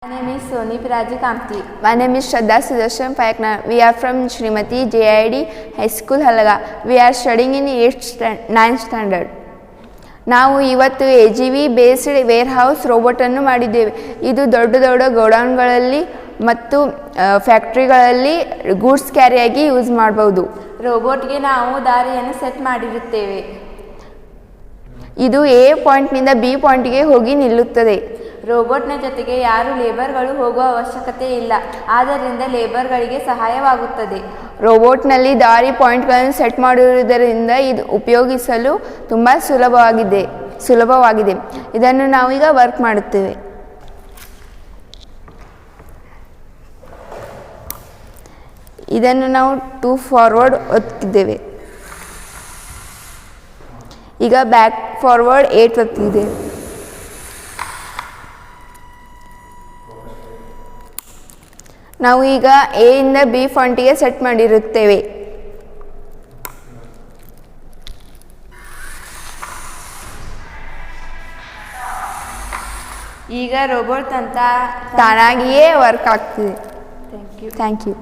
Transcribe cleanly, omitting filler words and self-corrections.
My name is Soni Piraji Kamti. My name is Shraddha Sudarshan Payakna. We are from Srimati JID High School, Halaga. We are studying in 9th standard. ನಾವು ಇವತ್ತು AGV based wear house ರೋಬೋಟನ್ನು ಮಾಡಿದ್ದೇವೆ. ಇದು ದೊಡ್ಡ ದೊಡ್ಡ ಗೋಡೌನ್ಗಳಲ್ಲಿ ಮತ್ತು ಫ್ಯಾಕ್ಟ್ರಿಗಳಲ್ಲಿ goods ಕ್ಯಾರಿಯಾಗಿ use ಮಾಡಬಹುದು. ರೋಬೋಟ್ಗೆ ನಾವು ದಾರಿಯನ್ನು ಸೆಟ್ ಮಾಡಿರುತ್ತೇವೆ. ಇದು A ಪಾಯಿಂಟ್ನಿಂದ B ಪಾಯಿಂಟ್ಗೆ ಹೋಗಿ ನಿಲ್ಲುತ್ತದೆ. ರೋಬೋಟ್ನ ಜೊತೆಗೆ ಯಾರು ಲೇಬರ್ಗಳು ಹೋಗುವ ಅವಶ್ಯಕತೆ ಇಲ್ಲ, ಆದ್ದರಿಂದ ಲೇಬರ್ಗಳಿಗೆ ಸಹಾಯವಾಗುತ್ತದೆ. ರೋಬೋಟ್ನಲ್ಲಿ ದಾರಿ ಪಾಯಿಂಟ್ಗಳನ್ನು ಸೆಟ್ ಮಾಡಿರುವುದರಿಂದ ಇದು ಉಪಯೋಗಿಸಲು ತುಂಬ ಸುಲಭವಾಗಿದೆ. ಇದನ್ನು ನಾವೀಗ ವರ್ಕ್ ಮಾಡುತ್ತೇವೆ. ಇದನ್ನು ನಾವು 2 ಫಾರ್ವರ್ಡ್ ಒತ್ತಿದ್ದೇವೆ. ಈಗ ಬ್ಯಾಕ್ ಫಾರ್ವರ್ಡ್ 8 ಒತ್ತಿದ್ದೇವೆ. ನಾವು ಈಗ A ಇಂದ B ಫಾಂಟಿಗೆ ಸೆಟ್ ಮಾಡಿರುತ್ತೇವೆ. ಈಗ ರೋಬೋಟ್ ಅಂತ ತಾನಾಗಿಯೇ ವರ್ಕ್ ಆಗ್ತಿದೆ. Thank you. Thank you.